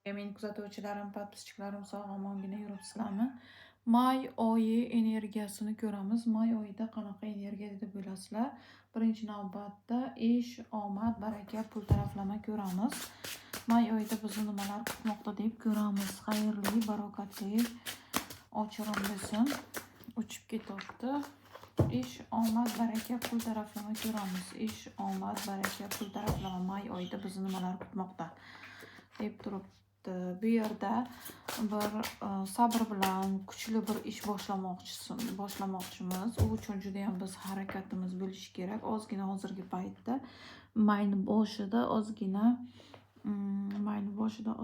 Mening kuzatuvchilarim, podpischiklarim sog'-omongina yuribsizlarmi? May oyi energiyasini ko'ramiz. May oyida qanaqa energiya deb o'ylasizlar? Birinchi navbatda ish, omad, baraka, pul taraflama ko'ramiz. May oyida bizni nimalar kutmoqda deb ko'ramiz. Xayrli, barokatli, ochirim bo'lsin. Uchib ketyapti. Ish, omad, baraka, pul taraflama ko'ramiz. Ish, omad, baraka, pul taraflama may oyida bizni nimalar kutmoqda deb turibdi. Bu yerda bir sabr bilan kuchli bir ish boshlamoqchimiz. U uchun juda ham biz harakatimiz bo'lishi kerak. Ozgina hozirgi paytda mayni boshida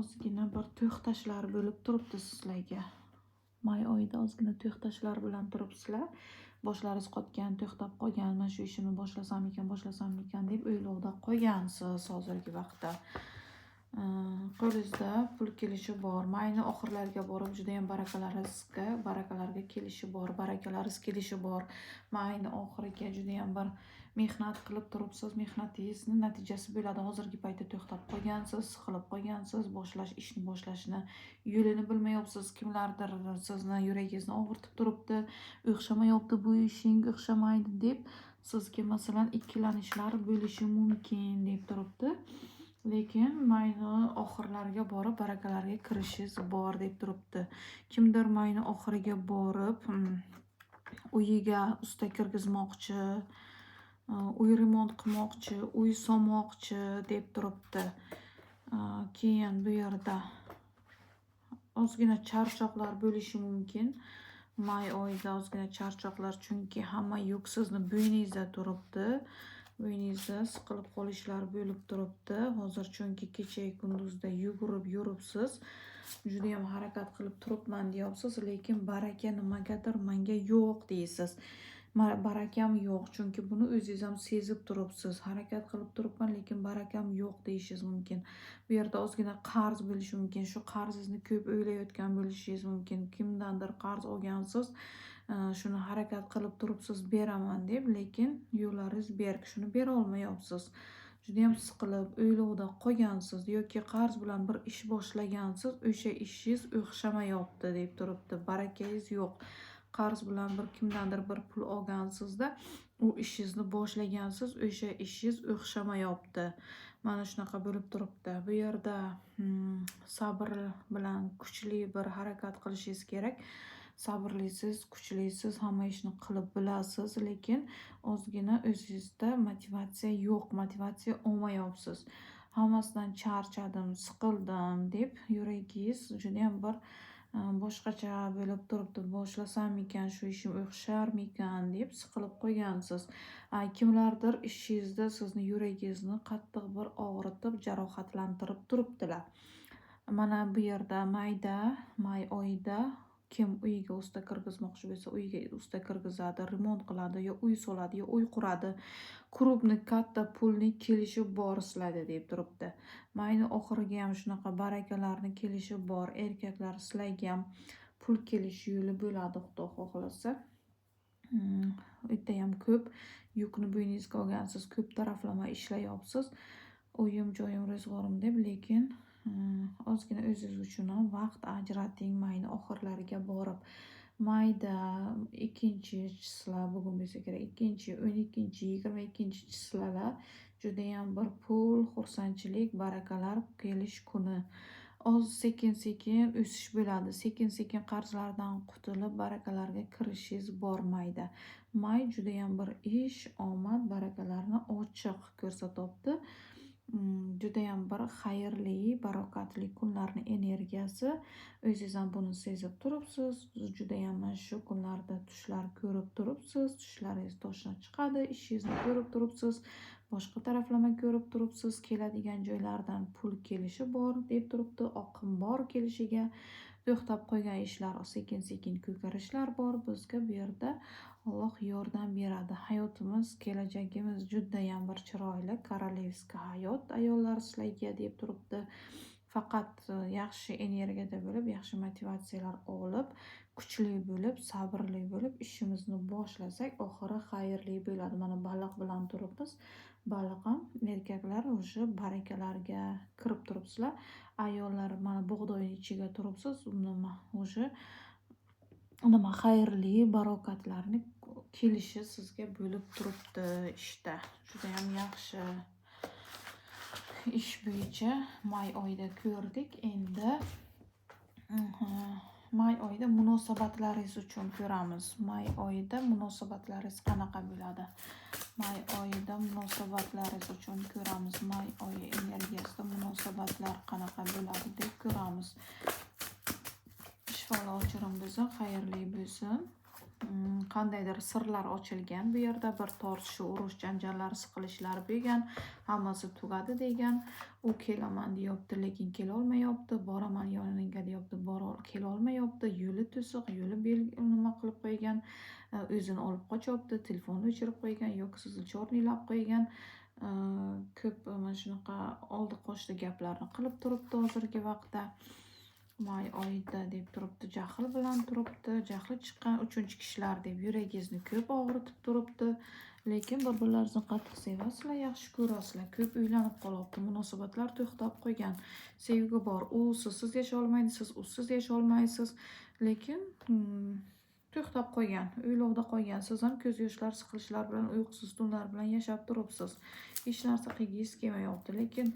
ozgina bir to'xtashlar bo'lib turibdi sizlarga. May oyida ozgina to'xtashlar bilan turibsizlar. Boshlaringiz qotgan, to'xtab qolgan, mana shu ishimni boshlasam ekan deb o'ylovda qolgansiz hozirgi vaqtda. Qo'lingizda pul kelishi bor. Mayni oxirlariga borib juda ham barakalarga kelishi bor. Barakalaringiz kelishi bor. Mayni oxiriga juda ham bir mehnat qilib turibsiz. Mehnatingizni natijasi bo'ladi. Hozirgi paytda to'xtab qolgansiz, siqilib qolgansiz, ishni boshlashni yo'lini bilmayapsiz. Kimlardir sizni yuragingizni og'ritib turibdi. O'xshamayapti bu ishing, o'xshamaydi deb sizga masalan ikkilanishlar bo'lishi mumkin deb turibdi. Lekin mayni oxirlariga borib barakalarga kirishingiz bor deb turibdi. Kimdir mayni oxiriga borib uyiga usta kirgizmoqchi, uy remont qilmoqchi, uy solmoqchi deb turibdi. Keyin bu yerda ozgina charchoqlar bo'lishi mumkin. May oyida ozgina charchoqlar, chunki hamma yuk sizni bo'yningizda turibdi. Bo'yningizda siqilib qolishlar bo'lib turibdi. Hozir chunki kecha kunduzda yugurib yuribsiz. Juda ham harakat qilib turibman deyapsiz, lekin baraka nimagadir menga yo'q deysiz. Barakam yo'q, chunki buni o'zingiz ham sezib turibsiz. Harakat qilib turibman, lekin barakam yo'q deyishingiz mumkin. Bu yerda ozgina qarz bo'lishi mumkin. Shu qarzingizni ko'p o'ylayotgan bo'lishingiz mumkin. Kimdandir qarz olgansiz, shuni harakat qilib turibsiz beraman deb, lekin yo'llaringiz berk, shuni bera olmayapsiz. Juda ham siqilib, o'ylovda qolgansiz yoki qarz bilan bir ish boshlagansiz, o'sha ishingiz o'xshamayapti deb turibdi. Barakangiz yo'q. Qarz bilan bir kimdandir bir pul olgansizda, u ishingizni boshlagansiz, o'sha ishingiz o'xshamayapti. Mana shunaqa bo'lib turibdi. Bu yerda sabr bilan kuchli bir harakat qilishingiz kerak. Sabrlisiz, kuchlisiz, hamma ishni qilib bilasiz, lekin ozgina o'zingizda motivatsiya yo'q, motivatsiya olmayapsiz. Hammasidan charchadim, siqildim deb yuragingiz juda ham bir boshqacha bo'lib turibdi. Boshlasam ekan, shu ishim o'xsharmikan deb siqilib qo'ygansiz. Kimlardir ishingizda sizni yuragingizni qattiq bir og'ritib, jarohatlantirib turibdilar. Mana bu yerda may oyida kim uyiga usta kirgizmoqchi bo'lsa, uyiga usta kirgizadi, remont qiladi, yo uy soladi, yo uy quradi. Krupni katta pulni kelishi bor sizlarda deb turibdi. Mayni oxiriga ham shunaqa barakalarni kelishi bor. Erkaklar sizlarga ham pul kelish yo'li bo'ladi, Xudo xohlasa. Uyda ham ko'p yukni bo'yningizga olgansiz, ko'p taraflama ishlayapsiz. Uyim, joyim, ro'zg'orim deb, lekin ozgina o'zingiz uchun ham vaqt ajrating mayni oxirlariga borib. Mayda 2-chislar bugun bo'lsa kerak, 12, 22-chislar juda ham bir pul, xursandchilik, barakalar kelish kuni. Sekin-sekin o'sish bo'ladi. Sekin-sekin qarzlardan qutulib, barakalarga kirishingiz bor mayda. May juda ham bir ish, omad, barakalarni ochiq ko'rsatyapti. Juda ham bir xayrli, barokatli kunlarni energiyasi. O'zingiz ham buni sezib turibsiz. Juda ham shu kunlarda tushlar ko'rib turibsiz. Tushlaringiz to'shdan chiqadi, ishingizni ko'rib turibsiz. Boshqa taraflama ko'rib turibsiz. Keladigan joylardan pul kelishi bor deb turibdi. Oqim bor kelishiga. To'xtab qolgan ishlar, sekin-sekin ko'karishlar bor. Bizga bu yerda Alloh yordam beradi. Hayotimiz, kelajagimiz juda ham bir chiroyli, korolevskiy hayot ayollar sizlarga deb turibdi. Faqat yaxshi energiyada bo'lib, yaxshi motivatsiyalar olib, kuchli bo'lib, sabrli bo'lib ishimizni boshlasak, oxiri xayrli bo'ladi. Mana baliq bilan turibmiz. baliq ham erkaklar o'sha barakalarga kirib turibsizlar. Ayollar mana bug'doyni ichiga turibsiz. Nima o'sha nima xayrli barokatlarni kelishi sizga bo'lib turibdi ishda. Juda ham yaxshi ish bo'yicha may oyida ko'rdik. Endi may oyida munosabatlaringiz uchun ko'ramiz. May oyida munosabatlaringiz qanaqa bo'ladi? May oyida munosabatlaringiz uchun ko'ramiz. May oyi energiyasida munosabatlar qanaqa bo'ladi deb ko'ramiz. Shifolovchirim bo'lsin, xayrli bo'lsin. Qandaydir sirlar ochilgan bu yerda, bir tortishuv, urush, janjallar, siqilishlar bo'lgan, hammasi tugadi degan. U kelaman deyapti, lekin kela olmayapti. Boraman yoniga deyapti, kela olmayapti. Yo'li to'siq, yo'li nima qilib qo'ygan, o'zini olib qochyapti, telefonni o'chirib qo'ygan yoki sizni chornilab qo'ygan. Ko'p mana shunaqa oldi qochdi gaplarni qilib turibdi hozirgi vaqtda. May oyida deb turibdi, jahl bilan turibdi. Jahli chiqqan 3-kishilar deb yuragingizni ko'p og'ritib turibdi. Lekin bir-birlaringizni qattiq sevasizlar, yaxshi ko'rasizlar. Ko'p uylanib qolyapti, munosabatlar to'xtab qo'ygan. Sevgi bor, u sizsiz yashay olmaydi, siz usiz yashay olmaysiz. Lekin to'xtab qo'ygan, uylovda qolgan. Siz ham ko'z yoshlar, siqilishlar bilan, uyqusiz tunlar bilan yashab turibsiz. Hech narsa qilgingiz kelmayapti, lekin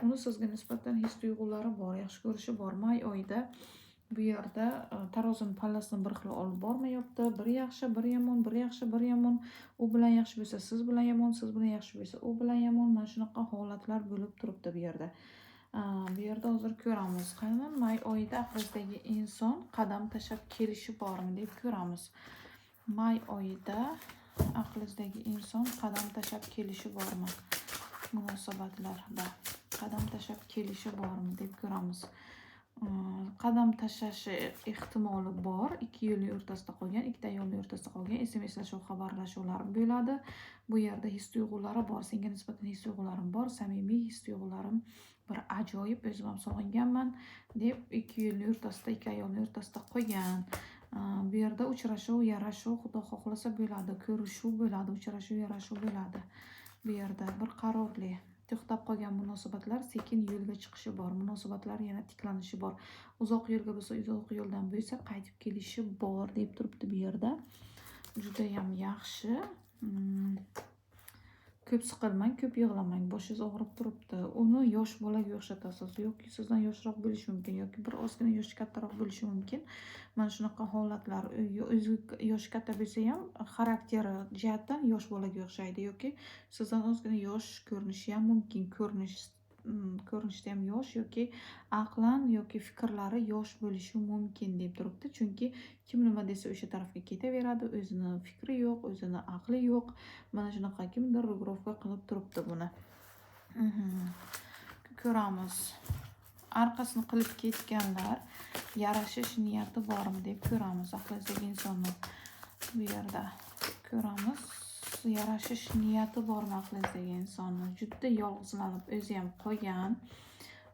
uni sizga nisbatan his-tuyg'ulari bor, yaxshi ko'rishi bor. May oyida bu yerda tarozini pallasini bir xil olib bormayapti. Biri yaxshi, biri yomon, biri yaxshi, biri yomon. U bilan yaxshi bo'lsa, siz bilan yomon, siz bilan yaxshi bo'lsa, u bilan yomon. Mana shunaqa holatlar bo'lib turibdi bu yerda. Bu yerda hozir ko'ramiz. Qani may oyida aqlingizdagi inson qadam tashlab kelishi bormi deb ko'ramiz. May oyida aqlingizdagi inson qadam tashlab kelishi bormi? Munosabatlarda qadam tashlab kelishi bormi deb ko'ramiz. Qadam tashlashi ehtimoli bor. Ikki yo'lning o'rtasida qolgan, ikkita ayolning o'rtasida qolgan SMS-lashuv, xabarlashuvlar bo'ladi. Bu yerda his-tuyg'ulari bor. Senga nisbatan his-tuyg'ularim bor, samimiy his-tuyg'ularim bir ajoyib, o'zim ham sog'inganman deb ikki yo'lning o'rtasida, ikki ayolning o'rtasida qolgan. Bu yerda uchrashuv, yarashuv, xudo xohlasa bo'ladi, ko'rishuv bo'ladi, uchrashuv, yarashuv bo'ladi. Bu yerda bir qarorli to'xtab qolgan munosabatlar sekin yo'lga chiqishi bor. Munosabatlar yana tiklanishi bor. Uzoq yo'lga bo'lsa, uzoq yo'ldan bo'lsa qaytib kelishi bor deb turibdi bu yerda. Juda ham yaxshi. Ko'p siqilmang, ko'p yig'lamang. Boshingiz og'rib turibdi. Uni yosh bolaga o'xshatasiz yoki sizdan yoshroq bo'lishi mumkin yoki bir ozgina yoshi kattaroq bo'lishi mumkin. Mana shunaqa holatlar. O'zi yoshi katta bo'lsa ham xarakteri jihatdan yosh bolaga o'xshaydi yoki sizdan ozgina yosh ko'rinishi ham mumkin. Ko'rinishda ham yosh yoki aqlan yoki fikrlari yosh bo'lishi mumkin deb turibdi. Chunki kim nima desa o'sha tarafga ketaveradi, o'zini fikri yo'q, o'zini aqli yo'q. Mana shunaqa kimdir regrovka qilib turibdi buni. Ko'ramiz. Arkasini qilib ketganlar yarashish niyati bormi deb ko'ramiz. Aqlingizdagi insonni bu yerda ko'ramiz. Yarashish niyati bormi aqlingizdagi insonni? Juda yolg'izlanib o'zi ham qolgan.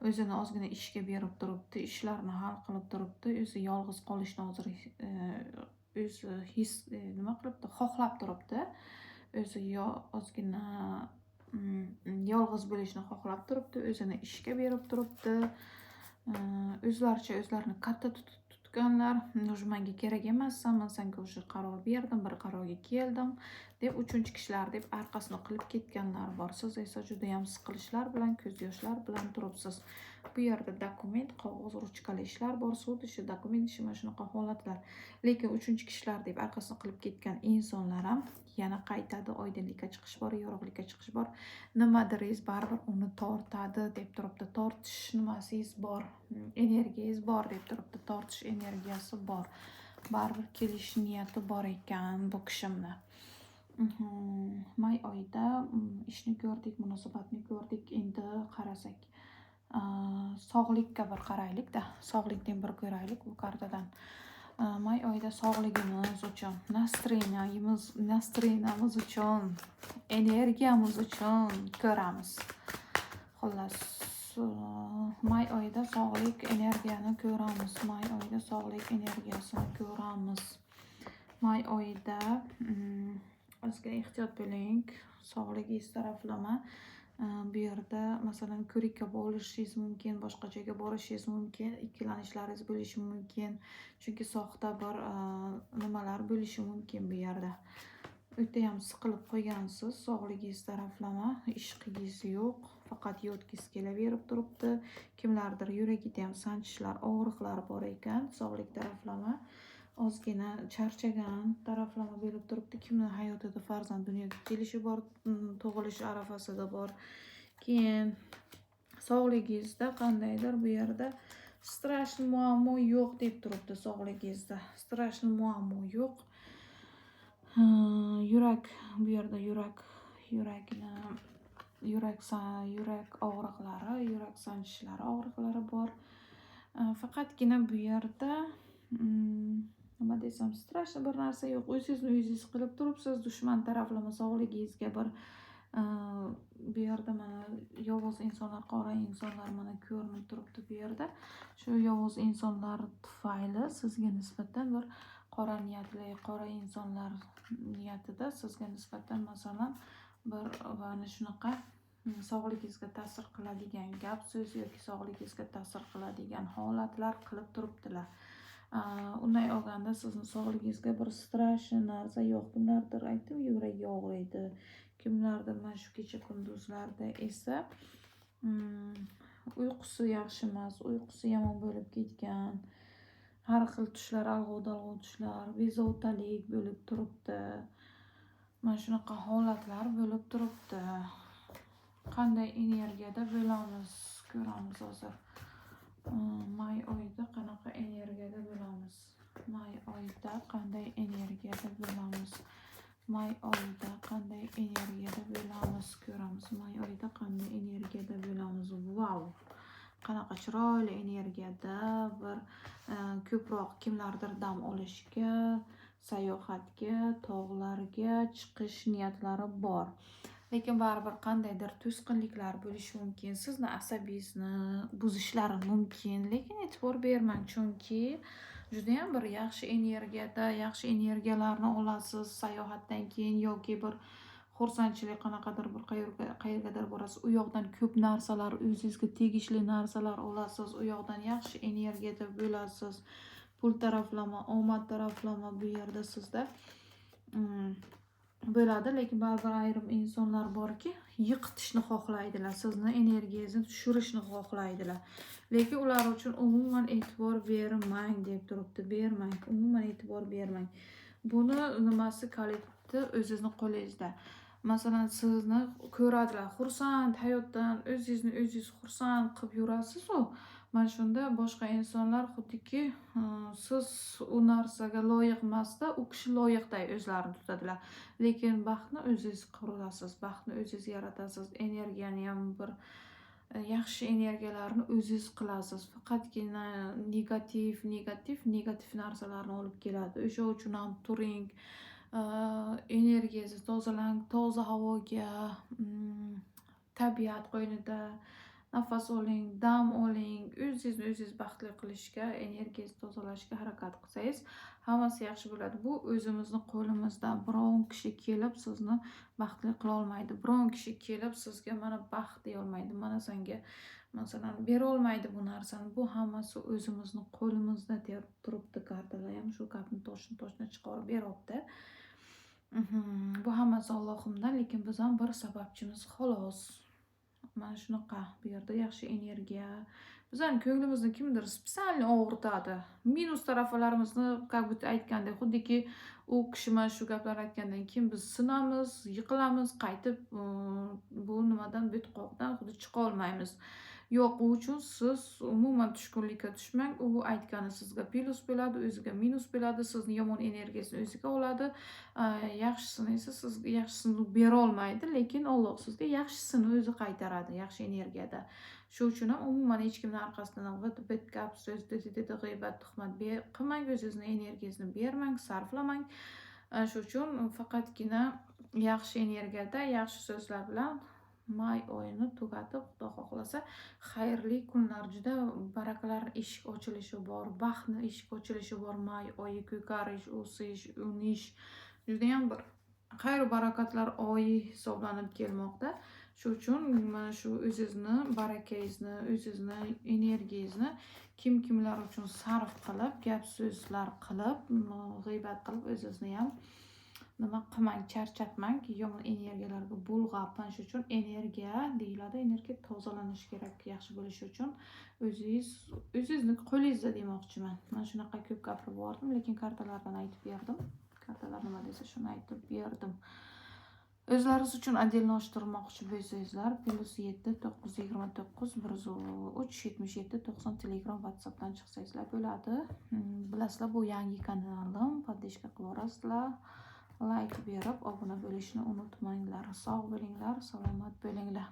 O'zini ozgina ishga berib turibdi, ishlarni hal qilib turibdi. O'zi yolg'iz qolishni hozir o'zi nima qilibdi? Xohlab turibdi. O'zi ozgina yolg'iz bo'lishni xohlab turibdi, o'zini ishga berib turibdi. O'zlaricha o'zlarini katta tutganlar, menga kerak emassan, men senga o'sha qaror berdim, bir qarorga keldim deb 3-kishilar deb arkasini qilib ketganlar bor. Siz esa juda ham siqilishlar bilan, ko'z yoshlar bilan turibsiz. Bu yerda dokument, qog'oz, ruchkali ishlar bor, sud ishi, dokument ishi, mana shunaqa holatlar. Lekin 3-kishilar deb arkasini qilib ketgan insonlar ham yana qaytadi, oydinlikka chiqish bor, yorug'likka chiqish bor. Nimadiringiz baribir uni tortadi deb turibdi. Tortish nimasingiz bor, energiyangiz bor deb turibdi. Tortish energiyasi bor. Baribir kelish niyati bor ekan bu kishimni. May oyida ishni ko'rdik, munosabatni ko'rdik. Endi qarasak, sog'likka bir qaraylik-da. Sog'likni bir ko'raylik bu kartadan. May oyida sog'ligimiz uchun, настроенiyamiz uchun, energiyamiz uchun ko'ramiz. Xullas, may oyida sog'lik energiyani ko'ramiz. May oyida sog'lik energiyasini ko'ramiz. May oyida ozgina ehtiyot bo'ling. Sog'ligingiz taraflama. Bu yerda masalan ko'rikka bo'lishingiz mumkin, boshqa joyga borishingiz mumkin, ikkilanishlaringiz bo'lishi mumkin. Chunki soxta bir nimalar bo'lishi mumkin bu yerda. O'tayam siqilib qo'ygansiz, sog'ligingiz taraflama, ishqingiz yo'q, faqat yotgingiz kelaverib turibdi. Kimlardir yuragida ham sanchishlar, og'riqlar bor ekan, sog'lik taraflama. Ozgina charchagan taraflama bo'lib turibdi. Kimning hayotida farzand dunyoga kelishi bor, tug'ilish arafasida bor. Keyin sog'ligingizda qandaydir bu yerda strashniy muammo yo'q deb turibdi sog'ligingizda. Strashniy muammo yo'q. Yurak, bu yerda yurak og'riqlari, yurak sanchishlari og'riqlari bor. Faqatgina bu yerda nima desam, strashniy bir narsa yo'q. O'zingizni o'zingiz qilib turibsiz. Dushman taraflama sog'ligingizga bir bu yerda mana yovuz insonlar, qora insonlar mana ko'rinib turibdi bu yerda. Shu yovuz insonlar tufayli sizga nisbatan bir qora niyatli, qora insonlar niyatida sizga nisbatan masalan bir mana shunaqa sog'ligingizga ta'sir qiladigan gap so'z yoki sog'ligingizga ta'sir qiladigan holatlar qilib turibdilar. Unday olganda sizni sog'ligingizga bir strashniy narsa yo'q. Kimlardir aytdim, yuragi og'riydi. Kimlardir mana shu kecha kunduzlarda esa uyqusi yaxshi emas, uyqusi yomon bo'lib ketgan. Har xil tushlar, alg'ov-dalg'ov tushlar, bezovtalik bo'lib turibdi. Mana shunaqa holatlar bo'lib turibdi. Qanday energiyada bo'lamiz, ko'ramiz hozir. May oyida qanaqa energiyada bo'lamiz? May oyida qanday energiyada bo'lamiz? May oyida qanday energiyada bo'lamiz? Ko'ramiz. May oyida qanday energiyada bo'lamiz? Vau! Qanaqa chiroyli energiyada bir ko'proq kimlardir dam olishga, sayohatga, tog'larga chiqish niyatlari bor. Lekin baribir qandaydir to'sqinliklar bo'lishi mumkin. Sizni asabingizni buzishlari mumkin. Lekin e'tibor bermang, chunki juda ham bir yaxshi energiyada, yaxshi energiyalarni olasiz sayohatdan keyin yoki bir xursandchilik qanaqadir bir qayergadir borasiz. U yoqdan ko'p narsalar, o'zingizga tegishli narsalar olasiz. U yoqdan yaxshi energiyada bo'lasiz. Pul taraflama, omad taraflama bu yerda sizda bo'ladi. Lekin baribir ayrim insonlar borki, yiqitishni xohlaydilar, sizni energiyangizni tushirishni xohlaydilar. Lekin ular uchun umuman e'tibor bermang deb turibdi. Bermang, umuman e'tibor bermang. Buni nimasi kaliti o'zingizning qo'lingizda. Masalan, sizni ko'radilar, xursand hayotdan, o'zingizni o'zingiz xursand qilib yurasiz-ku. Mana shunda boshqa insonlar xuddiki siz u narsaga loyiq emasda, u kishi loyiqday o'zlarini tutadilar. Lekin baxtni o'zingiz qurasiz, baxtni o'zingiz yaratasiz, energiyani ham bir yaxshi energiyalarni o'zingiz qilasiz. Faqatgina negativ narsalarni olib keladi. O'sha uchun ham turing, energiyangizni tozalang, toza havoga, tabiat qo'ynida nafas oling, dam oling, o'zingizni o'zingiz baxtli qilishga, energiyangizni tozalashga harakat qilsangiz, hammasi yaxshi bo'ladi. Bu o'zimizni qo'limizda. Biron kishi kelib sizni baxtli qila olmaydi. Biron kishi kelib sizga mana baxt deya olmaydi. Mana senga masalan bera olmaydi bu narsani. Bu hammasi o'zimizni qo'limizda deb turibdi. Kartalar ham shu gapni toshni chiqarib beryapti. Bu hammasi Allohimdan, lekin biz ham bir sababchimiz xolos. Mana shunaqa bu yerda yaxshi energiya. Bizning ko'nglimizni kimdir spesialni og'ritadi. Minus taraflarimizni, как будто aytganda, xuddiki u kishi mana shu gaplar aytgandan keyin biz sinamiz, yiqilamiz, qaytib bu nimadan, bitqoqdan xuddi chiqa olmaymiz. Yo'q, u uchun siz umuman tushkunlikka tushmang. U aytgani sizga plus bo'ladi, o'ziga minus bo'ladi, sizni yomon energiyasini o'ziga oladi. Yaxshisini esa sizga yaxshisini bera olmaydi, lekin Alloh sizga yaxshisini o'zi qaytaradi, yaxshi energiyada. Shu uchun ham umuman hech kimning orqasidan bit gap so'z, g'iybat, tuhmat qilmang, o'zingizni energiyangizni bermang, sarflamang. Shu uchun faqatgina yaxshi energiyada, yaxshi so'zlar bilan may oyini tugatib, Xudo xohlasa xayrli kunlar, juda barakalar eshik ochilishi bor, baxtni eshik ochilishi bor. May oyi ko'karish, o'sish, unish, juda ham bir xayr barakatlar oyi hisoblanib kelmoqda. Shu uchun mana shu o'zingizni barakangizni, o'zingizni energiyangizni kim-kimlar uchun sarf qilib, gap so'zlar qilib, g'iybat qilib o'zingizni ham nima qilmang, charchatmang, yomon energiyalarga bulg'ab. Mana shu uchun energiya deyiladi. Energiya tozalanishi kerak yaxshi bo'lishi uchun o'zingizni qo'lingizda demoqchiman. Men shunaqa ko'p gapirib yubordim, lekin kartalardan aytib berdim. Kartalar nima desa shuni aytib berdim. O'zlaringiz uchun adelnoshtirmoqchi bo'lsangizlar +7 929 103 77 90 Telegram, WhatsAppdan chiqsangizlar bo'ladi. Bilasizlar, bu yangi kanalim, podpishka qilib yuborasizlar. Like berib, obuna bo'lishni unutmanglar. Sog' bo'linglar, salomat bo'linglar.